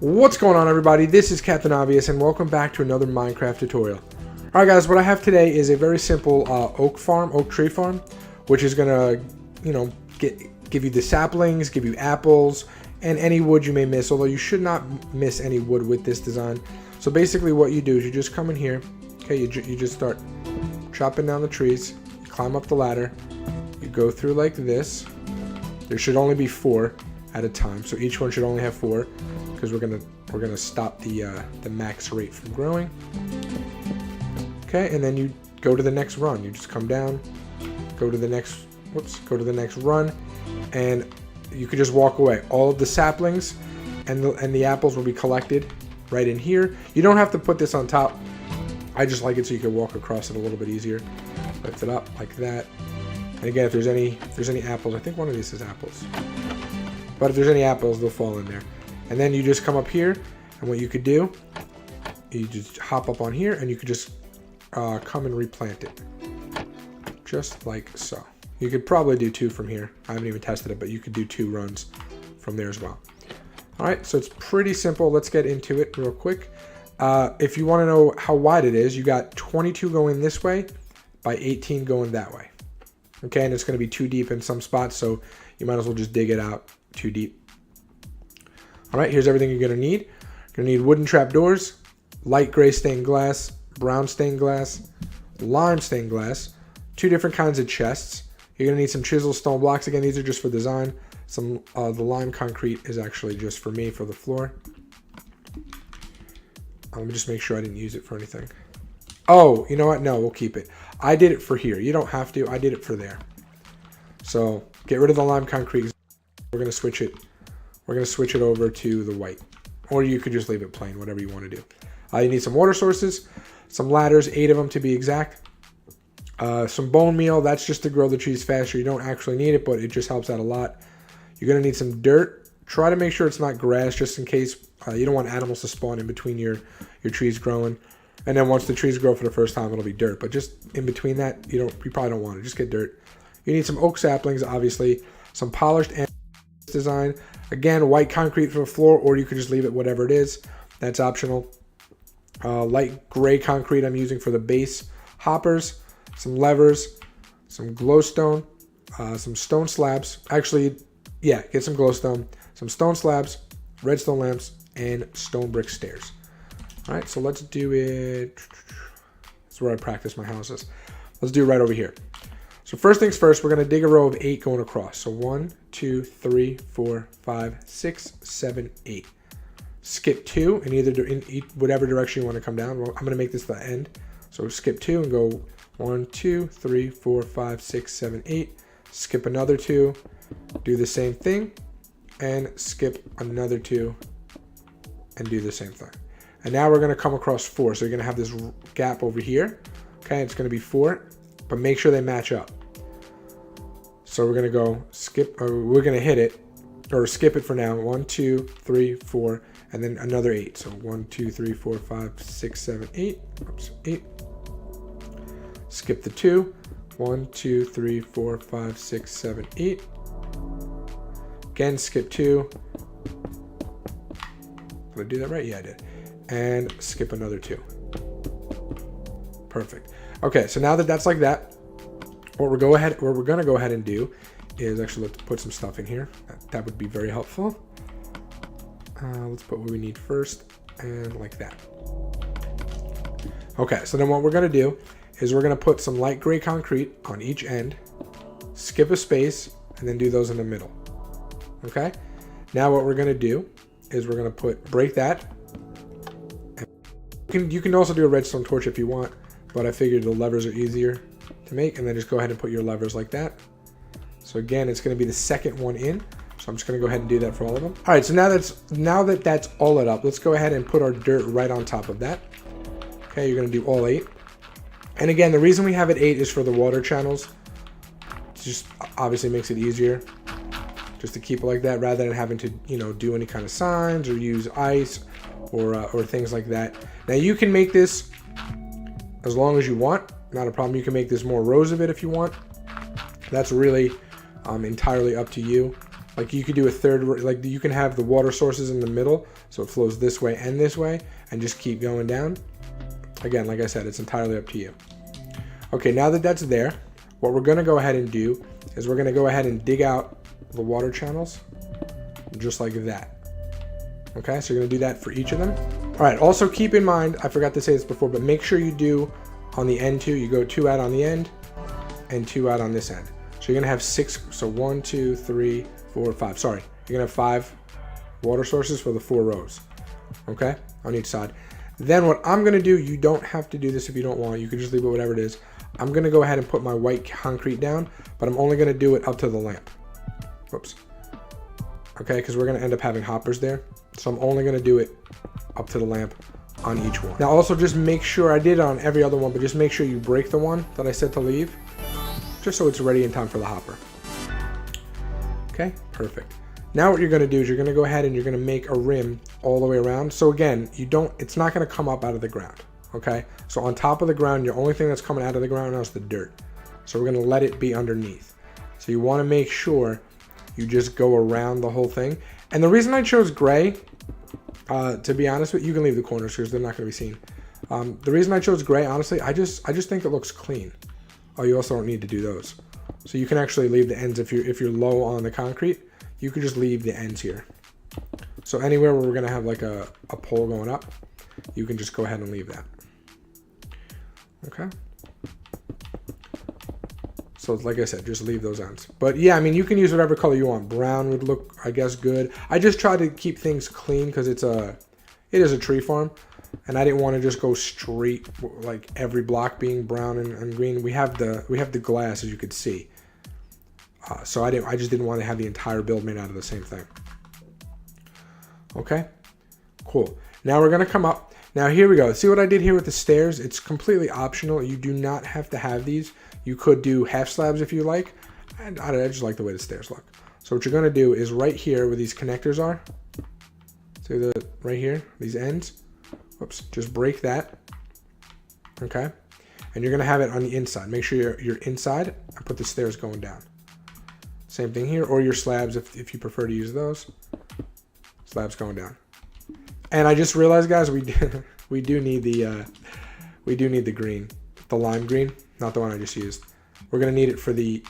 What's going on, everybody? This is Captain Obvious and welcome back to another Minecraft tutorial. Alright guys, what I have today is a very simple oak tree farm, which is gonna, give you the saplings, give you apples, and any wood you may miss, although you should not miss any wood with this design. So basically what you do is you just come in here, okay, you just start chopping down the trees, you climb up the ladder, you go through like this. There should only be 4 at a time, so each one should only have 4. Because we're gonna stop the max rate from growing. Okay, and then you go to the next run. You just come down, go to the next run, and you could just walk away. All of the saplings and the apples will be collected right in here. You don't have to put this on top. I just like it so you can walk across it a little bit easier. Lift it up like that. And again, if there's any apples, I think one of these is apples. But if there's any apples, they'll fall in there. And then you just come up here, and what you could do, you just hop up on here, and you could just come and replant it. Just like so. You could probably do 2 from here. I haven't even tested it, but you could do 2 runs from there as well. Alright, so it's pretty simple. Let's get into it real quick. If you want to know how wide it is, you got 22 going this way by 18 going that way. Okay, and it's going to be too deep in some spots, so you might as well just dig it out too deep. Alright, here's everything you're going to need. You're going to need wooden trapdoors, light gray stained glass, brown stained glass, lime stained glass, 2 different kinds of chests. You're going to need some chisel stone blocks. Again, these are just for design. The lime concrete is actually just for me for the floor. Let me just make sure I didn't use it for anything. Oh, you know what? No, we'll keep it. I did it for here. You don't have to. I did it for there. So get rid of the lime concrete. We're going to switch it. We're going to switch it over to the white. Or you could just leave it plain, whatever you want to do. You need some water sources, some ladders, 8 of them to be exact. Some bone meal, that's just to grow the trees faster. You don't actually need it, but it just helps out a lot. You're going to need some dirt. Try to make sure it's not grass, just in case you don't want animals to spawn in between your trees growing. And then once the trees grow for the first time, it'll be dirt. But just in between that, you probably don't want it. Just get dirt. You need some oak saplings, obviously. Some polished design. Again, white concrete for the floor, or you could just leave it whatever it is. That's optional. Light gray concrete I'm using for the base. Hoppers, some levers, some glowstone, some stone slabs. Actually, yeah, get some glowstone, some stone slabs, redstone lamps, and stone brick stairs. All right, so let's do it. That's where I practice my houses. Let's do it right over here. So first things first, we're going to dig a row of 8 going across. So 1, 2, 3, 4, 5, 6, 7, 8. Skip 2 in whatever direction you want to come down. Well, I'm going to make this the end. So skip 2 and go 1, 2, 3, 4, 5, 6, 7, 8. Skip another 2. Do the same thing. And skip another 2. And do the same thing. And now we're going to come across 4. So you're going to have this gap over here. Okay, it's going to be 4. But make sure they match up. So we're going to go skip, or we're going to hit it, or skip it for now. 1, 2, 3, 4, and then another 8. So 1, 2, 3, 4, 5, 6, 7, 8. Oops, 8. Skip the 2. 1, 2, 3, 4, 5, 6, 7, 8. Again, skip 2. Did I do that right? Yeah, I did. And skip another 2. Perfect. Okay, so now that that's like that, what we're going to go ahead and do is actually let's put some stuff in here. That would be very helpful. Let's put what we need first, and like that. Okay, so then what we're going to do is we're going to put some light gray concrete on each end, skip a space, and then do those in the middle. Okay? Now what we're going to do is we're going to break that. You can also do a redstone torch if you want, but I figured the levers are easier to make, and then just go ahead and put your levers like that. So again, it's going to be the second one in. So I'm just going to go ahead and do that for all of them. All right, so now that that's all lit up, let's go ahead and put our dirt right on top of that. Okay, you're going to do all 8. And again, the reason we have it 8 is for the water channels. It just obviously makes it easier just to keep it like that rather than having to, do any kind of signs or use ice or things like that. Now you can make this as long as you want, not a problem. You can make this more rows of it if you want. That's really entirely up to you. Like you could do a third, like you can have the water sources in the middle, so it flows this way, and just keep going down. Again, like I said, it's entirely up to you. Okay, now that that's there, what we're gonna go ahead and do is we're gonna go ahead and dig out the water channels, just like that. Okay, so you're gonna do that for each of them. All right, also keep in mind, I forgot to say this before, but make sure you do on the end too, you go 2 out on the end and 2 out on this end. So you're gonna have 6, so 1, 2, 3, 4, 5, sorry. You're gonna have 5 water sources for the 4 rows, okay, on each side. Then what I'm gonna do, you don't have to do this if you don't want, you can just leave it whatever it is. I'm gonna go ahead and put my white concrete down, but I'm only gonna do it up to the lamp. Whoops. Okay, because we're gonna end up having hoppers there. So I'm only gonna do it up to the lamp on each one. Now also just make sure, I did it on every other one, but just make sure you break the one that I said to leave, just so it's ready in time for the hopper. Okay, perfect. Now what you're gonna do is you're gonna go ahead and you're gonna make a rim all the way around. So again, it's not gonna come up out of the ground, okay? So on top of the ground, the only thing that's coming out of the ground now is the dirt. So we're gonna let it be underneath. So you wanna make sure you just go around the whole thing. And the reason I chose gray, to be honest with you, you can leave the corners because they're not gonna be seen. The reason I chose gray, honestly, I just think it looks clean. Oh, you also don't need to do those. So you can actually leave the ends if you're low on the concrete, you could just leave the ends here. So anywhere where we're gonna have like a pole going up, you can just go ahead and leave that. Okay. So like I said, just leave those ends. But yeah, I mean, you can use whatever color you want. Brown would look, I guess, good. I just try to keep things clean because it is a tree farm. And I didn't want to just go straight, like every block being brown and green. We have the glass, as you could see. So I just didn't want to have the entire build made out of the same thing. Okay, cool. Now we're gonna come up. Now here we go. See what I did here with the stairs? It's completely optional. You do not have to have these. You could do half slabs if you like. And I just like the way the stairs look. So what you're gonna do is right here where these connectors are. See right here, these ends. Whoops, just break that. Okay, and you're gonna have it on the inside. Make sure you're inside and put the stairs going down. Same thing here, or your slabs if you prefer to use those. Slabs going down. And I just realized, guys, we do need the green, the lime green, not the one I just used. We're gonna need it for the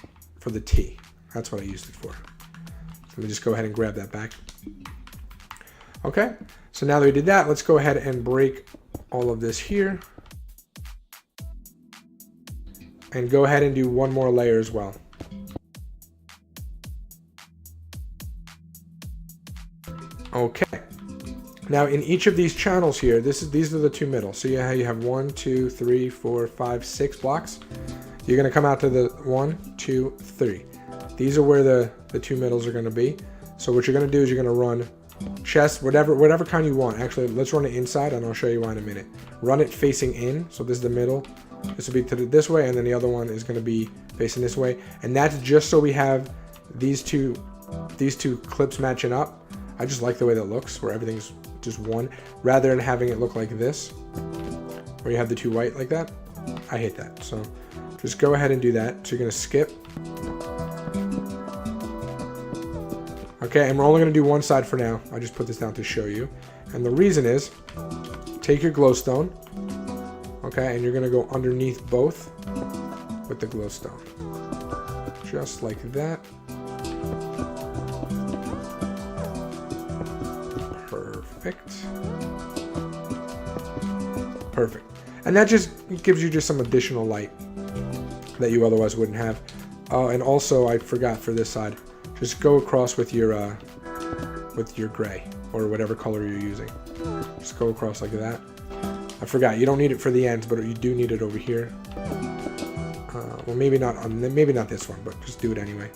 T. That's what I used it for. Let me just go ahead and grab that back. Okay, so now that we did that, let's go ahead and break all of this here. And go ahead and do one more layer as well. Okay. Now in each of these channels here, these are the 2 middle. So yeah, you have 1, 2, 3, 4, 5, 6 blocks. You're gonna come out to the 1, 2, 3. These are where the 2 middles are gonna be. So what you're gonna do is you're gonna run chest, whatever kind you want. Actually, let's run it inside and I'll show you why in a minute. Run it facing in, so this is the middle. This will be to this way, and then the other one is gonna be facing this way. And that's just so we have these two clips matching up. I just like the way that looks, where everything's just one, rather than having it look like this, where you have the 2 white like that. I hate that. So just go ahead and do that. So you're gonna skip. Okay, and we're only gonna do one side for now. I just put this down to show you. And the reason is, take your glowstone, okay, and you're gonna go underneath both with the glowstone. Just like that. Perfect. And that just gives you just some additional light that you otherwise wouldn't have. And also, I forgot for this side, just go across with your gray or whatever color you're using. Just go across like that. I forgot, you don't need it for the ends, but you do need it over here. Well, maybe not this one, but just do it anyway.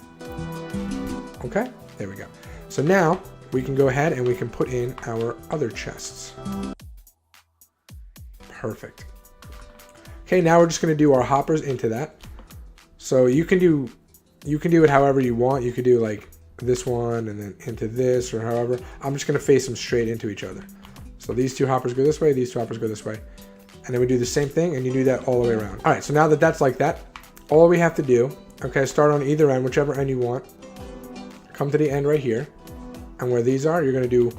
Okay, there we go. So now we can go ahead and we can put in our other chests. Perfect. Okay, now we're just going to do our hoppers into that. So you can do it however you want. You could do like this one and then into this, or however. I'm just going to face them straight into each other. So these 2 hoppers go this way, these 2 hoppers go this way. And then we do the same thing, and you do that all the way around. All right, so now that that's like that, all we have to do, okay, start on either end, whichever end you want. come to the end right here, and where these are, you're going to do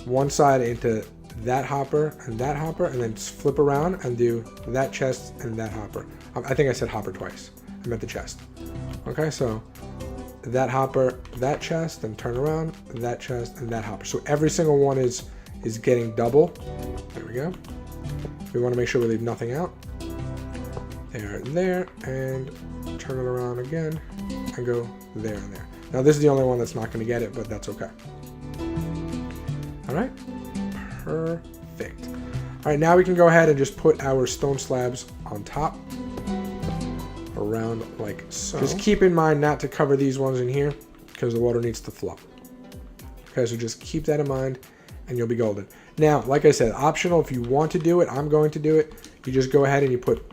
one side into that hopper, and then flip around and do that chest and that hopper. I think I said hopper twice. I meant the chest. Okay, so that hopper, that chest, then turn around, that chest, and that hopper. So every single one is getting double. There we go. We want to make sure we leave nothing out. There, and turn it around again, and go there and there. Now this is the only one that's not going to get it, but that's okay. All right, perfect. All right, now we can go ahead and just put our stone slabs on top, around like so. Just keep in mind not to cover these ones in here because the water needs to flow. Okay, so just keep that in mind and you'll be golden. Now, like I said, optional if you want to do it, I'm going to do it. You just go ahead and you put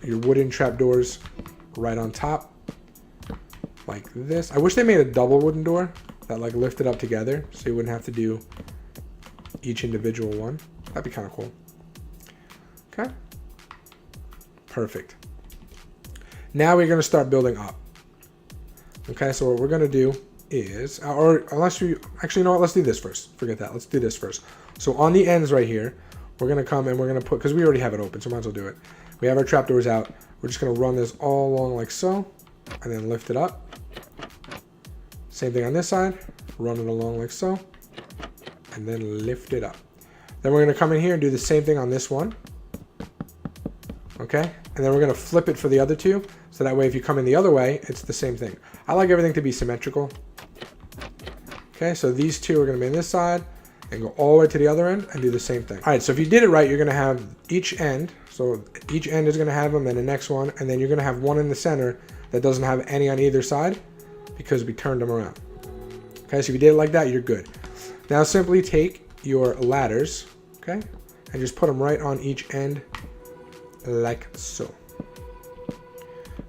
your wooden trapdoors right on top like this. I wish they made a double wooden door that like lifted up together so you wouldn't have to do each individual one. That'd be kind of cool. Okay, perfect. Now we're going to start building up. Okay, so what we're going to do is, or unless you, actually, you know what, let's do this first. Forget that, let's do this first. So on the ends right here, we're going to come and we're going to put, because we already have it open, so might as well do it. We have our trapdoors out. We're just going to run this all along like so, and then lift it up. Same thing on this side, run it along like so, and then lift it up. Then we're going to come in here and do the same thing on this one. Okay, and then we're going to flip it for the other two, so that way if you come in the other way, it's the same thing. I like everything to be symmetrical. Okay, so these two are going to be on this side, and go all the way to the other end, and do the same thing. All right, so if you did it right, you're going to have each end, so each end is going to have them, then the next one, and then you're going to have one in the center that doesn't have any on either side, because we turned them around. Okay, so if you did it like that, you're good. Now simply take your ladders, okay, and just put them right on each end, like so.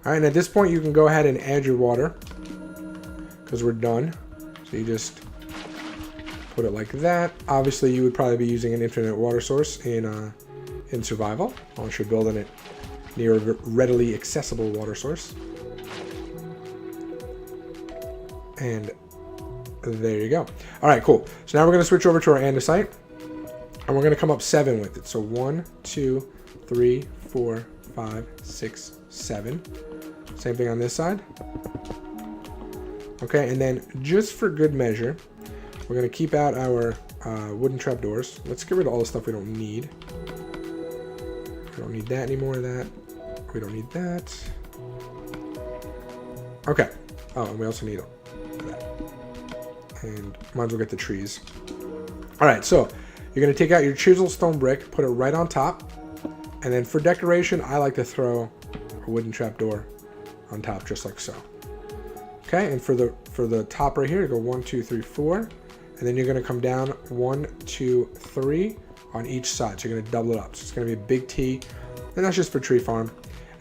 All right, and at this point you can go ahead and add your water because we're done. So you just put it like that. Obviously you would probably be using an infinite water source in survival, unless you're building it near a readily accessible water source. And there you go. All right, cool. So now we're going to switch over to our andesite, and we're going to come up 7 with it. So 1, 2, 3, 4, 5, 6, 7. Same thing on this side. Okay, and then just for good measure, we're going to keep out our wooden trapdoors. Let's get rid of all the stuff we don't need. We don't need that anymore. That. We don't need that. Okay. Oh, and we also need that. And might as well get the trees. All right, so you're going to take out your chiseled stone brick, put it right on top. And then for decoration, I like to throw a wooden trapdoor on top, just like so. Okay, and for the top right here, you go 1, 2, 3, 4, and then you're going to come down 1, 2, 3 on each side. So you're going to double it up. So it's going to be a big T, and that's just for tree farm.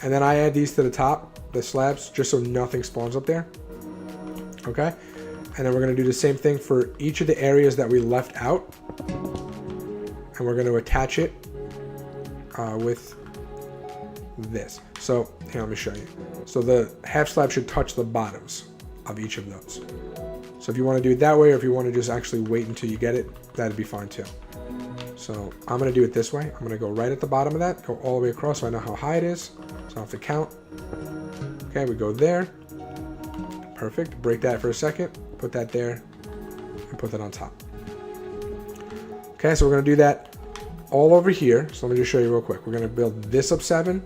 And then I add these to the top, the slabs, just so nothing spawns up there. Okay, and then we're going to do the same thing for each of the areas that we left out, and we're going to attach it with this. So here, let me show you. So the half slab should touch the bottoms of each of those. So if you want to do it that way, or if you want to just actually wait until you get it, that'd be fine too. So I'm going to do it this way. I'm going to go right at the bottom of that, go all the way across so I know how high it is, so I don't have to count. Okay, we go there. Perfect. Break that for a second, put that there, and put that on top. Okay, so we're going to do that all over here. So let me just show you real quick. We're going to build this up 7,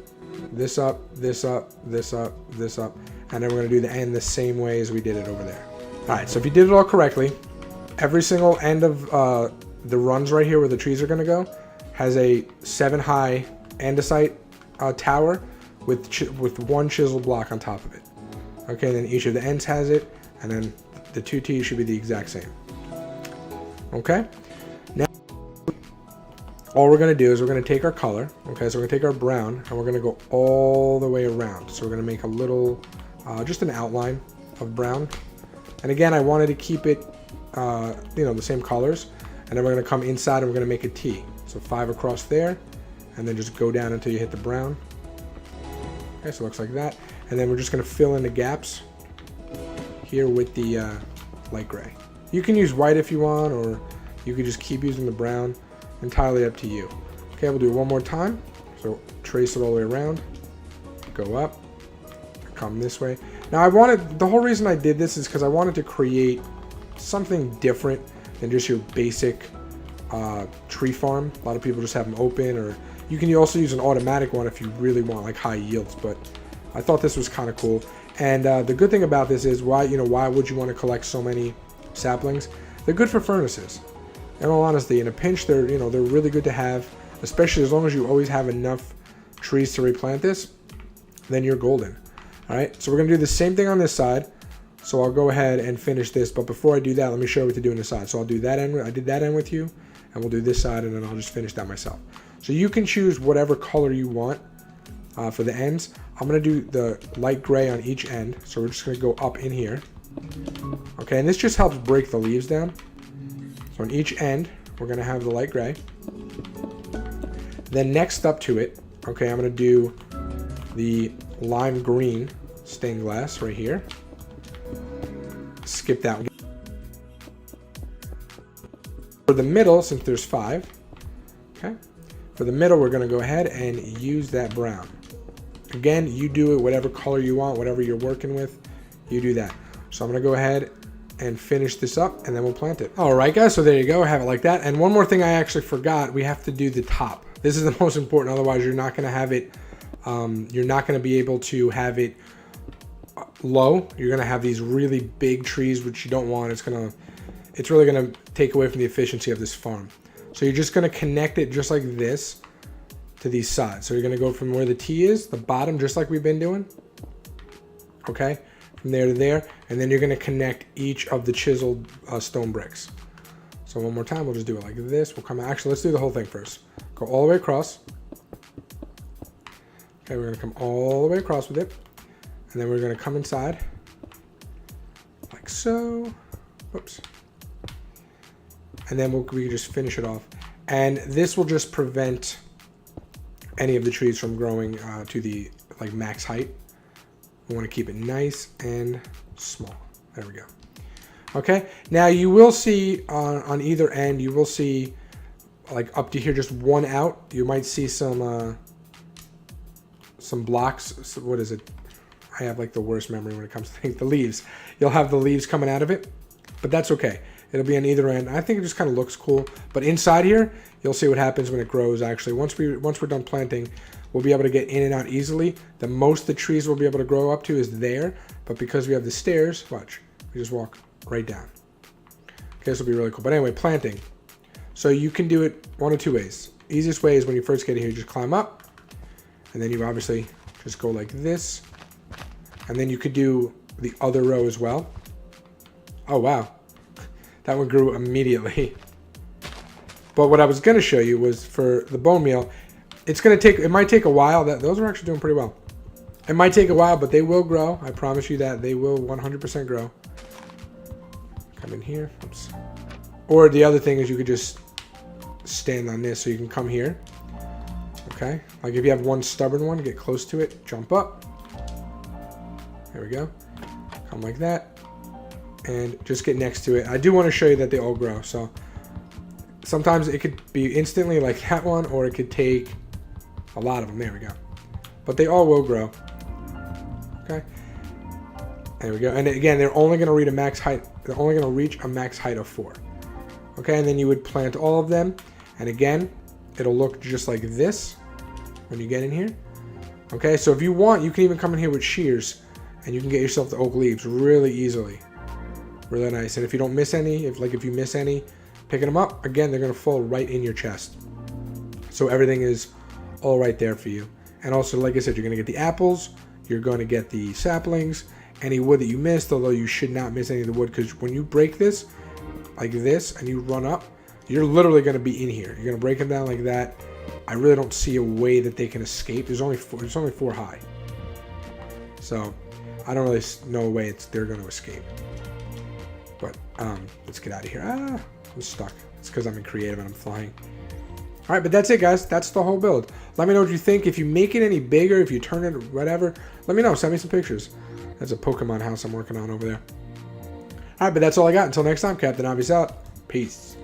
this up, this up, this up, this up, and then we're going to do the end the same way as we did it over there. All right, so if you did it all correctly, every single end of the runs right here where the trees are going to go has a 7 high andesite tower with 1 chisel block on top of it. Okay, and then each of the ends has it, and then the 2 T's should be the exact same. Okay, now all we're going to do is we're going to take our color. Okay, so we're going to take our brown and we're going to go all the way around. So we're going to make a little, just an outline of brown. And again, I wanted to keep it, the same colors. And then we're going to come inside and we're going to make a T. So 5 across there, and then just go down until you hit the brown. Okay, so it looks like that. And then we're just going to fill in the gaps here with the light gray. You can use white if you want, or you could just keep using the brown. Entirely up to you. Okay, we'll do it one more time. So trace it all the way around, go up, come this way. Now the whole reason I did this is because I wanted to create something different than just your basic tree farm. A lot of people just have them open, or you can also use an automatic one if you really want like high yields, but I thought this was kind of cool. And the good thing about this is why would you want to collect so many saplings? They're good for furnaces. In all honesty, in a pinch, they're really good to have, especially as long as you always have enough trees to replant this, then you're golden. All right, so we're gonna do the same thing on this side. So I'll go ahead and finish this, but before I do that, let me show you what to do on the side. So I'll do that end, I did that end with you, and we'll do this side, and then I'll just finish that myself. So you can choose whatever color you want for the ends. I'm gonna do the light gray on each end, so we're just gonna go up in here. Okay, and this just helps break the leaves down. So on each end, we're gonna have the light gray. Then next up to it, okay, I'm gonna do the lime green stained glass right here. Skip that one. For the middle, since there's 5, okay, for the middle, we're gonna go ahead and use that brown. Again, you do it whatever color you want, whatever you're working with, you do that. So I'm gonna go ahead and finish this up, and then we'll plant it. All right, guys, so there you go, have it like that. And one more thing I actually forgot, we have to do the top. This is the most important, otherwise you're not gonna have it, you're not gonna be able to have it low. You're gonna have these really big trees, which you don't want. It's really gonna take away from the efficiency of this farm. So you're just gonna connect it just like this to these sides. So you're gonna go from where the T is, the bottom, just like we've been doing, okay? From there to there, and then you're gonna connect each of the chiseled stone bricks. So one more time, we'll just do it like this. We'll come out, actually, let's do the whole thing first. Go all the way across. Okay, we're gonna come all the way across with it. And then we're gonna come inside, like so. Whoops. And then we can just finish it off. And this will just prevent any of the trees from growing to the like max height. We want to keep it nice and small. There we go. Okay, now you will see on either end, you will see like up to here, just one out. You might see some blocks. So what is it? I have like the worst memory when it comes to things. The leaves. You'll have the leaves coming out of it, but that's okay. It'll be on either end. I think it just kind of looks cool. But inside here, you'll see what happens when it grows. Actually, once we're done planting, we'll be able to get in and out easily. The most the trees will be able to grow up to is there, but because we have the stairs, watch, we just walk right down. Okay, this will be really cool. But anyway, planting. So you can do it one of two ways. Easiest way is when you first get here, you just climb up, and then you obviously just go like this, and then you could do the other row as well. Oh wow, that one grew immediately. But what I was going to show you was for the bone meal. It might take a while. Those are actually doing pretty well. It might take a while, but they will grow. I promise you that they will 100% grow. Come in here. Oops. Or the other thing is you could just stand on this, so you can come here. Okay. Like if you have one stubborn one, get close to it, jump up. There we go. Come like that, and just get next to it. I do want to show you that they all grow. So sometimes it could be instantly like that one, or it could take a lot of them. There we go. But they all will grow. Okay. There we go. And again, they're only going to reach a max height. They're only going to reach a max height of 4. Okay. And then you would plant all of them. And again, it'll look just like this when you get in here. Okay. So if you want, you can even come in here with shears, and you can get yourself the oak leaves really easily. Really nice. And if you don't miss any, if you miss any, picking them up, again, they're going to fall right in your chest. So everything is all right there for you. And also, like I said, you're going to get the apples, you're going to get the saplings, any wood that you missed, although you should not miss any of the wood, because when you break this, like this, and you run up, you're literally going to be in here. You're going to break them down like that. I really don't see a way that they can escape. There's only 4 high. So I don't really know a way they're going to escape. But let's get out of here. I'm stuck. It's because I'm in creative and I'm flying. All right, but that's it, guys. That's the whole build. Let me know what you think. If you make it any bigger, if you turn it whatever, let me know. Send me some pictures. That's a Pokemon house I'm working on over there. All right, but that's all I got. Until next time, Captain Obvious out. Peace.